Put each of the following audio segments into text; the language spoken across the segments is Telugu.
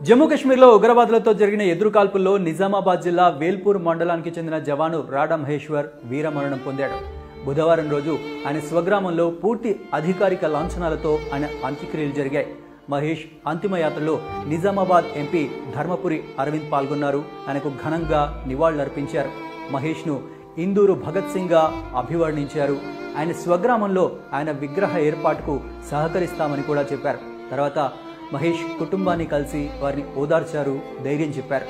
జమ్మూ కశ్మీర్లో ఉగ్రవాదులతో జరిగిన ఎదురుకాల్పుల్లో నిజామాబాద్ జిల్లా వేల్పూర్ మండలానికి చెందిన జవాను రాడా మహేశ్వర్ వీరమరణం పొందాడు. బుధవారం రోజు ఆయన స్వగ్రామంలో పూర్తి అధికారిక లాంఛనాలతో ఆయన అంత్యక్రియలు జరిగాయి. మహేష్ అంతిమయాత్రలో నిజామాబాద్ ఎంపీ ధర్మపురి అరవింద్ పాల్గొన్నారు. ఆయనకు ఘనంగా నివాళులర్పించారు. మహేష్ను ఇందూరు భగత్ సింగ్గా అభివర్ణించారు. ఆయన స్వగ్రామంలో ఆయన విగ్రహ ఏర్పాటుకు సహకరిస్తామని కూడా చెప్పారు. తర్వాత మహేష్ కుటుంబాన్ని కలిసి వారిని ఓదార్చారు, ధైర్యం చెప్పారు.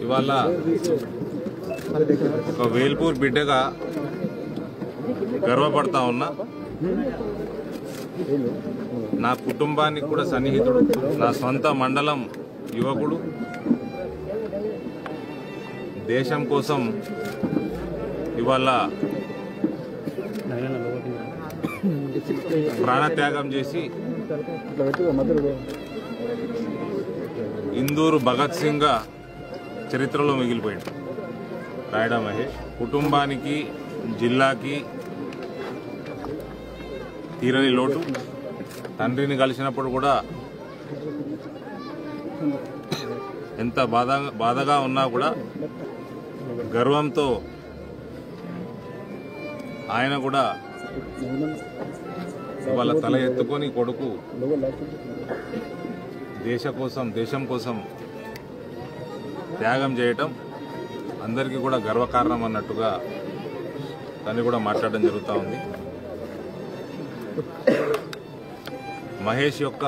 ఇవాళ ఒక వేల్పూర్ బిడ్డగా గర్వపడతా ఉన్నా. నా కుటుంబానికి కూడా సన్నిహితుడు, నా సొంత మండలం యువకుడు, దేశం కోసం ఇవాళ ప్రాణత్యాగం చేసి ఇందూరు భగత్ సింగ్గా చరిత్రలో మిగిలిపోయాడు రాడా మహేష్. కుటుంబానికి, జిల్లాకి తీరని లోటు. తండ్రిని కలిసినప్పుడు కూడా ఎంత బాధగా ఉన్నా కూడా గర్వంతో ఆయన కూడా ఇవాళ తల ఎత్తుకొని కొడుకు దేశం కోసం త్యాగం చేయటం అందరికీ కూడా గర్వకారణం అన్నట్టుగా దాన్ని కూడా మాట్లాడడం జరుగుతూ ఉంది. మహేష్ యొక్క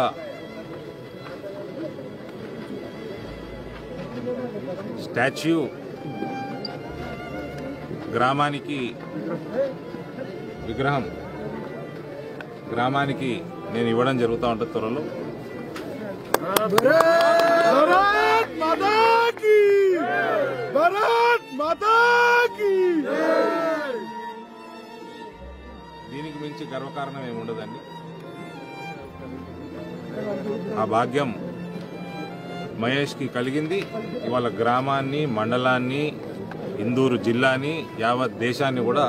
స్టాచ్యూ గ్రామానికి విగ్రహం గ్రామానికి నేను ఇవ్వడం జరుగుతూ ఉంటుంది త్వరలో. దీనికి మించి గర్వకారణం ఏమి ఉండదండి. ఆ భాగ్యం మహేష్కి కలిగింది. ఇవాళ గ్రామాన్ని, మండలాన్ని, ఇందూరు జిల్లాని, యావత్ దేశాన్ని కూడా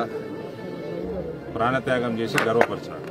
ప్రాణత్యాగం చేసి గర్వపరిచినాడు.